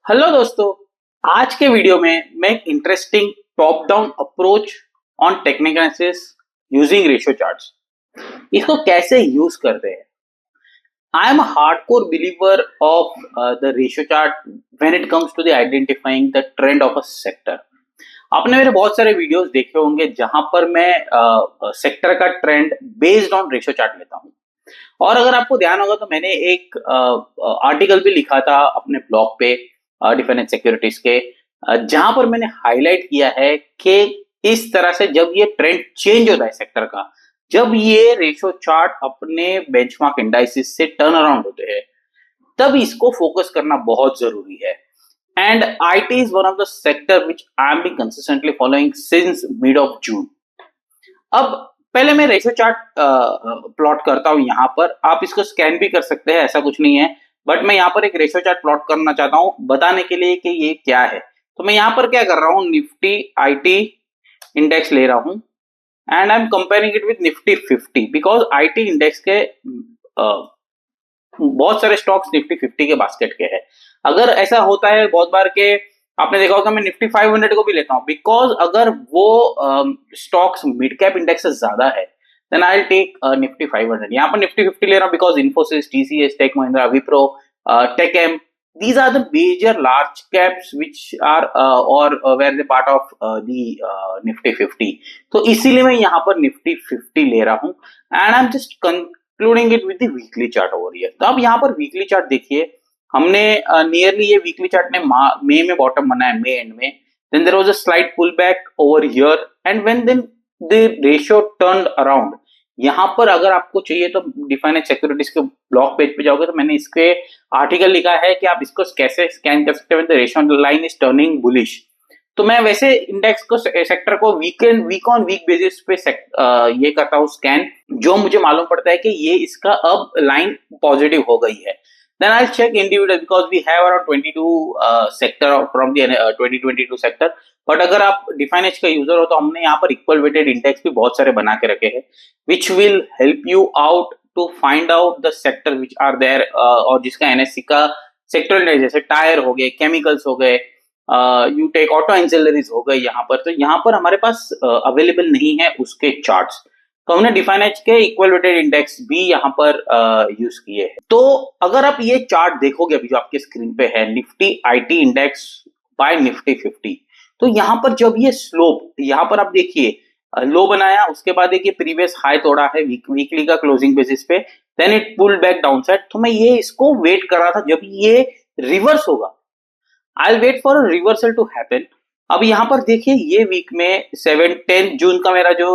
Hello दोस्तों। आज के वीडियो में मैं एक interesting top down approach on technical analysis using ratio charts इसको कैसे यूज करते हैं। I am a hardcore believer of the ratio chart when it comes to the identifying the trend of a sector. आपने मेरे बहुत सारे videos देखे होंगे जहां पर मैं सेक्टर का trend based on ratio chart लेता हूं। और अगर आपको ध्यान होगा तो मैंने एक आर्टिकल भी लिखा था अपने ब्लॉग पे डिफेंस सिक्योरिटीज के, जहां पर मैंने हाईलाइट किया है कि इस तरह से जब ये ट्रेंड चेंज होता है सेक्टर का, जब ये रेशो चार्ट अपने बेंचमार्क इंडाइसिस से टर्न अराउंड होते हैं, तब इसको फोकस करना बहुत जरूरी है। And IT is one of the sector which I am be consistently following since mid of June. अब पहले मैं रेशो चार्ट प्लॉट करता हूं। यहाँ पर आप इसको स्कैन भी कर सकते हैं, ऐसा कुछ नहीं है, बट मैं यहाँ पर एक रेशो चार्ट प्लॉट करना चाहता हूँ बताने के लिए कि ये क्या है। तो मैं यहाँ पर क्या कर रहा हूँ, निफ्टी आईटी इंडेक्स ले रहा हूँ and I am comparing it with Nifty 50 because IT index के बहुत सारे स्टॉक्स निफ्टी 50 के बास्केट के हैं। अगर ऐसा होता है बहुत बार के आपने देखा होगा मैं निफ्टी 500 को भी लेता हूं, बिकॉज अगर वो स्टॉक्स मिड कैप इंडेक्स से ज्यादा है then I will take Nifty 500। यहाँ पर निफ्टी 50 ले रहा हूं because Infosys, TCS, Tech Mahindra, Wipro, TechM, these are the major large caps which are or where the part of the nifty 50। तो इसीलिए मैं यहाँ पर निफ्टी 50 ले रहा हूँ and I am just concluding it with the weekly chart over here. तो अब यहाँ पर वीकली चार्ट देखिए, हमने नियरली ये वीकली चार्ट ने मई में बॉटम बनाया, मई एंड में, then there was a slight pull back over here and when then the ratio turned around. यहाँ पर अगर आपको चाहिए तो डिफाइनेंस सिक्योरिटीज के ब्लॉग पेज पे जाओगे तो मैंने इसके आर्टिकल लिखा है कि आप इसको कैसे स्कैन कर सकते हैं when the ratio line is turning bullish. तो मैं वैसे इंडेक्स को सेक्टर को वीक ऑन वीक बेसिस पे ये करता हूँ स्कैन, जो मुझे मालूम पड़ता है कि ये इसका अब लाइन पॉजिटिव हो गई है। Then I'll check individual because we have around 22 sector from the 2022 sector। But अगर आप डिफाइन एज का यूजर हो तो हमने यहाँ पर इक्वल वेटेड इंडेक्स भी बहुत सारे बना के रखे हैं which will help you out to find out the sector which are there, और जिसका एनएससी का सेक्टर इंडेक्स जैसे टायर हो गए, केमिकल्स हो गए, यू टेक ऑटो एंसिलरीज हो गए यहाँ पर। तो यहाँ पर हमारे पास अवेलेबल नहीं है उसके चार्ट्स, तो हमने डिफाइन एज के इक्वल वेटेड इंडेक्स भी यहाँ पर यूज किए हैं। तो अगर आप ये चार्ट देखोगे अभी जो आपके स्क्रीन पे है, Nifty IT index bye Nifty 50, तो यहाँ पर जब ये स्लोप यहाँ पर आप देखिए लो बनाया, उसके बाद देखिए प्रीवियस हाई तोड़ा है वीकली का क्लोजिंग बेसिस पे, then it pull back down side. तो मैं ये इसको वेट कर रहा था जब ये रिवर्स होगा, I will wait for a reversal to happen. अब यहाँ पर देखिए ये वीक में 7-10 जून का मेरा जो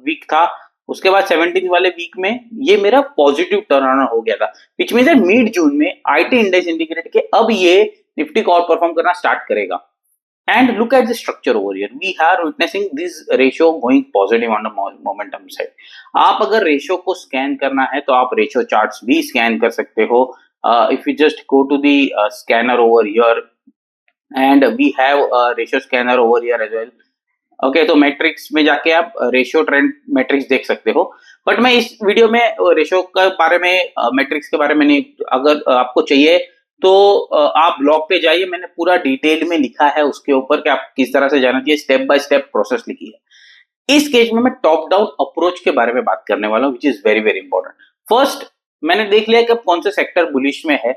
वीक था, उसके बाद 17 वाले वीक में ये मेरा पॉजिटिव टर्न हो गया था, विच मीन्स मिड जून में आईटी इंडेक्स इंडिकेट के अब ये निफ्टी को आउट परफॉर्म करना स्टार्ट करेगा। And look at the structure over here, we are witnessing this ratio going positive on the momentum side. आप अगर रेशियो को स्कैन करना है तो आप रेशियो चार्ट्स भी स्कैन कर सकते हो। If you just go to the scanner over here and we have ratio scanner over here as well. Okay, तो मैट्रिक्स में जाके आप रेशियो ट्रेंड मैट्रिक्स देख सकते हो, बट मैं इस वीडियो में रेशियो के बारे में, मैट्रिक्स के बारे में नहीं। अगर आपको चाहिए तो आप ब्लॉग पे जाइए, मैंने पूरा डिटेल में लिखा है उसके ऊपर कि आप किस तरह से जाना चाहिए, स्टेप बाय स्टेप प्रोसेस लिखी है। इस केस में मैं टॉप डाउन अप्रोच के बारे में बात करने वाला हूँ which is very very important. First, मैंने देख लिया कि अब कौन से सेक्टर बुलिश में है,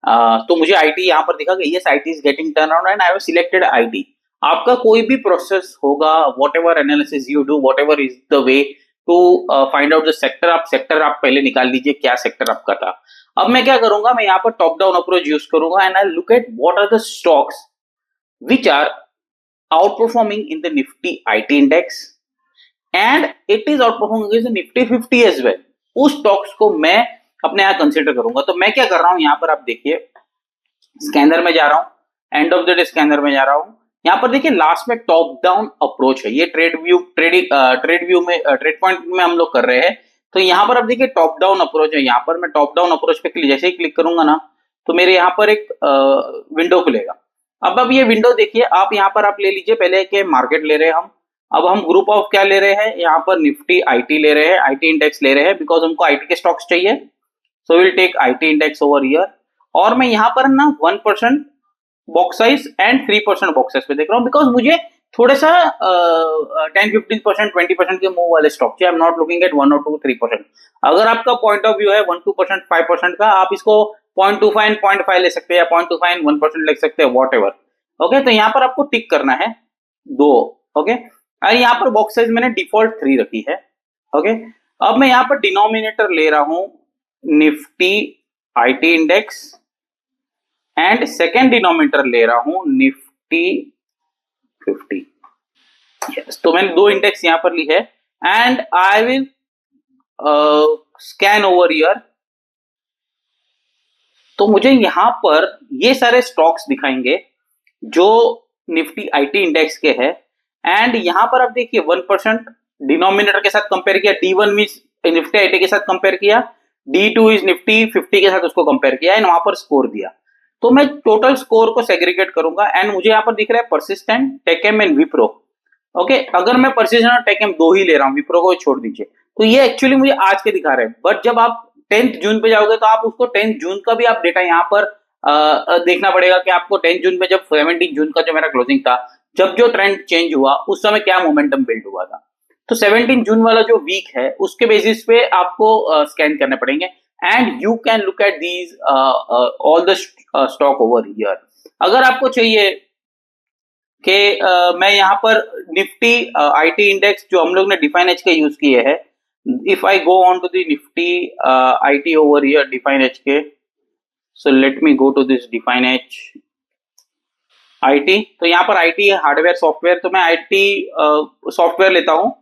तो मुझे आईटी यहाँ पर दिखा कि yes IT is getting turn around and I have selected IT. आपका कोई भी प्रोसेस होगा, whatever analysis you do, whatever is the way to find out the sector, आप पहले निकाल लीजिए क्या सेक्टर आपका था। अब मैं क्या करूंगा, मैं यहाँ पर टॉप डाउन अप्रोच यूज करूंगा and I look at what are the stocks which are outperforming in the Nifty IT index and it is outperforming in Nifty 50 as well. उस स्टॉक्स को मैं अपने यहाँ कंसिडर करूंगा। तो मैं क्या कर रहा हूं, यहाँ पर आप देखिए स्कैनर में जा रहा हूं, end of the day scanner में जा रहा हूं। यहाँ पर देखिए लास्ट में टॉप डाउन अप्रोच है, ये ट्रेड व्यू में ट्रेड पॉइंट में हम लोग कर रहे हैं। तो यहाँ पर आप देखिए टॉप डाउन अप्रोच है, यहाँ पर मैं टॉप डाउन अप्रोच पे जैसे ही क्लिक करूंगा ना, तो मेरे यहाँ पर एक विंडो खुलेगा। अब ये विंडो देखिए, आप यहाँ पर आप ले लीजिए पहले के मार्केट ले रहे हैं हम। अब हम ग्रुप ऑफ क्या ले रहे हैं, यहाँ पर निफ्टी आईटी ले रहे हैं, आईटी इंडेक्स ले रहे हैं बिकॉज हमको आईटी के स्टॉक्स चाहिए। So will take IT index over here, और मैं यहाँ पर ना 1% box size and 3% box size पे देख रहा हूँ, बिकॉज मुझे थोड़ा सा 10-15%, 20% के मूव वाले स्टॉक चाहिए। I am not looking at 1 or 2-3%। अगर आपका पॉइंट ऑफ व्यू है 1-2%, 5% का, आप इसको 0.25 एंड 0.5 ले सकते हैं, या 0.25 एंड 1% ले सकते हैं, वॉट एवर। ओके, तो यहाँ पर आपको टिक करना है 2। ओके, और यहाँ पर बॉक्स साइज मैंने डिफॉल्ट 3 रखी है। ओके, अब मैं यहाँ पर डिनोमिनेटर ले रहा हूं Nifty IT index, and second denominator ले रहा हूं निफ्टी 50। yes, तो मैंने 2 इंडेक्स यहां पर ली है, and I will scan over year. तो मुझे यहां पर ये सारे स्टॉक्स दिखाएंगे जो निफ्टी आईटी इंडेक्स के हैं, एंड यहां पर आप देखिए 1% डिनोमिनेटर के साथ कंपेयर किया, D1 मींस निफ्टी आईटी के साथ कंपेयर किया, D2 इज निफ्टी 50 के साथ उसको कंपेयर किया, एंड वहां पर स्कोर दिया। तो मैं टोटल स्कोर को सेग्रीगेट करूंगा, एंड मुझे यहाँ पर दिख रहा है परसिस्टेंट, टेकएम एंड विप्रो। ओके, अगर मैं परसिस्टेंट और टेकएम 2 ही ले रहा हूँ, विप्रो को छोड़ दीजिए, तो ये एक्चुअली मुझे आज के दिखा रहे हैं। बट जब आप 10th जून पे जाओगे तो आप उसको 10th जून का भी आप डेटा यहाँ पर देखना पड़ेगा कि आपको 10th जून में, जब 17 जून का जो मेरा क्लोजिंग था, जब जो ट्रेंड चेंज हुआ उस समय क्या मोमेंटम बिल्ड हुआ था। तो 17 जून वाला जो वीक है उसके बेसिस पे आपको स्कैन करने पड़ेंगे, and you can look at these all the stock over here. अगर आपको चाहिए कि मैं यहाँ पर निफ्टी आईटी इंडेक्स जो हम लोग ने डिफाइन एच के यूज किए हैं, if I go on to the Nifty IT over here define H K, so let me go to this define H IT. तो यहाँ पर आईटी है हार्डवेयर सॉफ्टवेयर, तो मैं आईटी सॉफ्टवेयर लेता हूँ,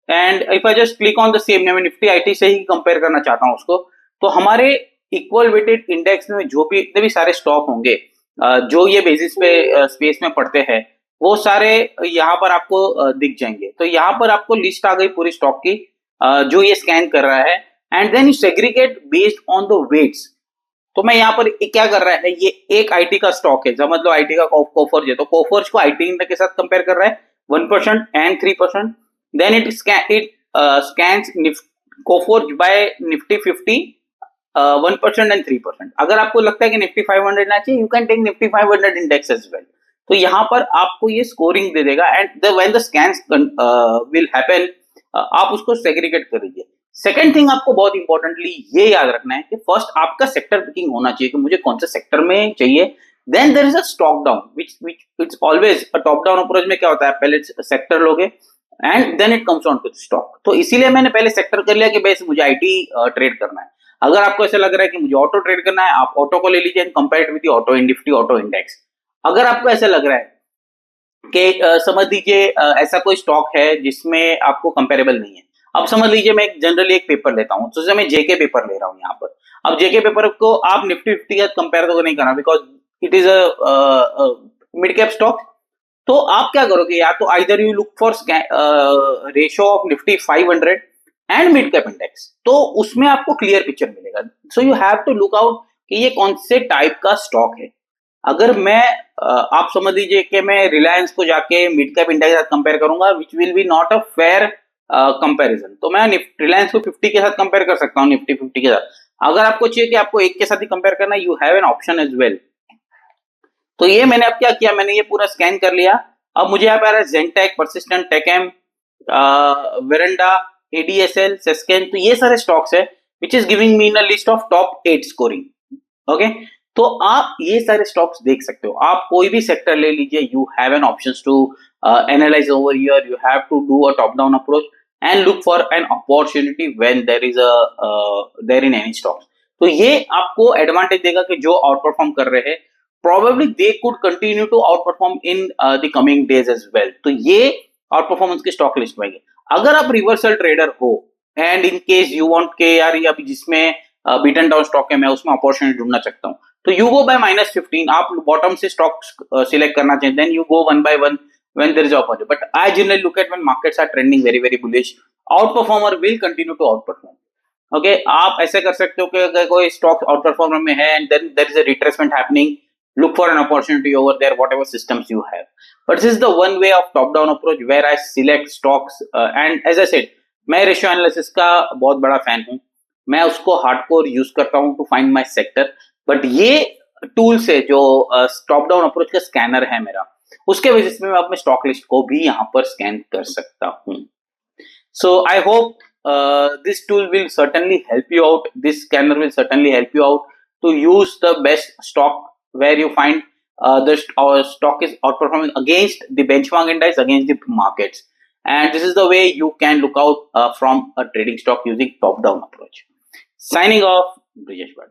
and if I just click on the same, मैं Nifty IT से ही कंपेयर करना चाहता हूँ उसको। तो हमारे इक्वल वेटेड इंडेक्स में जो भी इतने भी सारे स्टॉक होंगे जो ये बेसिस पे स्पेस में पड़ते हैं, वो सारे यहाँ पर आपको दिख जाएंगे। तो यहाँ पर आपको लिस्ट आ गई पूरी स्टॉक की जो ये स्कैन कर रहा है, and then you segregate based on the weights. तो मैं यहाँ पर क्या कर रहा है, ये एक आईटी का स्टॉक है, समझ लो आईटी का कोफर्ज है, तो कोफर्ज को आईटी इंडेक्स के साथ कंपेयर कर रहा है 1% and 3%। Then it scans Coforge by Nifty 50 1% and 3%। अगर आपको लगता है कि निफ्टी 500 ना चाहिए, you can take Nifty 500 index as well. तो यहाँ पर आपको ये स्कोरिंग दे देगा, and when the scans will happen, आप उसको सेग्रीगेट कर दीजिए। सेकंड थिंग आपको बहुत इंपॉर्टेंटली ये याद रखना है कि फर्स्ट आपका सेक्टर पिकिंग होना चाहिए कि मुझे कौन से सेक्टर में चाहिए। Then there is a stock down which it's always a top down approach में क्या होता है, पहले सेक्टर लोगे and then it comes on to stock. तो इसीलिए मैंने पहले सेक्टर कर लिया कि बेस मुझे आईटी ट्रेड करना है। अगर आपको ऐसा लग रहा है कि मुझे ऑटो ट्रेड करना है, आप ऑटो को ले लीजिए and compare with the auto Nifty auto index. अगर आपको ऐसा लग रहा है कि समझ लीजिए ऐसा कोई स्टॉक है जिसमें आपको कंपेरेबल नहीं है, अब समझ लीजिए मैं जनरली एक पेपर लेता हूँ, तो मैं जेके पेपर ले रहा हूँ यहाँ पर। अब जेके पेपर को आप निफ्टी 50 के साथ कंपेयर तो नहीं करना, because it is a mid cap stock. तो आप क्या करोगे, या तो either you look for ratio of Nifty 500 and mid cap index, तो उसमें आपको क्लियर पिक्चर मिलेगा। So you have to look out कि ये कौन से टाइप का स्टॉक है। अगर मैं आप समझ लीजिए कि मैं रिलायंस को जाके मिड कैप इंडेक्स के साथ कंपेयर करूंगा, which will be not a fair comparison. तो मैं रिलायंस को 50 के साथ कंपेयर कर सकता हूँ, निफ्टी 50 के साथ। अगर आपको चाहिए कि आपको एक के साथ ही कंपेयर करना, you have an option as well. तो ये मैंने अब क्या किया, मैंने ये पूरा स्कैन कर लिया। अब मुझे यहाँ पे आ रहा है जेंटेक, परसिस्टेंट, टेकएम, वेरेंडा, एडीएसएल, सेस्केन। तो ये सारे स्टॉक्स है which is giving me in a list of top 8 scoring. Okay, तो आप ये सारे स्टॉक्स देख सकते हो। आप कोई भी सेक्टर ले लीजिए, you have an options to analyse over here, you have to do a top down approach and look for an opportunity when there is there in any stocks. तो ये आपको एडवांटेज देगा कि जो आउट परफॉर्म कर रहे हैं, probably they could continue to outperform in the coming days as well। तो ये आउट परफॉर्मेंस की स्टॉक लिस्ट में है। अगर आप रिवर्सल ट्रेडर हो and in case you want के यार ये अभी जिसमें बीटन डाउन स्टॉक है मैं उसमें अपॉर्चुनिटी ढूंढना चाहता हूँ, तो यू गो बाय -15। आप बॉटम से स्टॉक सिलेक्ट करना चाहिए, then you go one by one when there is opportunity। But I generally look at when markets are trending very bullish, outperformer will continue to outperform। Okay, आप ऐसे कर सकते हो कि अगर कोई स्टॉक आउट परफॉर्मर में है and then there is a retracement happening, look for an opportunity over there whatever systems you have। but this is the one way of top down approach where I select stocks and as I said, मैं ratio analysis का बहुत बड़ा fan हूं, मैं उसको hardcore use करता हूं to find my sector. But ये टूल से जो टॉप डाउन अप्रोच का स्कैनर है मेरा, उसके बेसिस पे मैं अपने स्टॉक लिस्ट को भी यहाँ पर स्कैन कर सकता हूँ। So I hope this tool will certainly help you out. This scanner will certainly help you out to use the best stock where you find our stock is outperforming against the benchmark index, against the markets. And this is the way you can look out from a trading stock using top-down approach. Signing off, Brijesh Bhatt.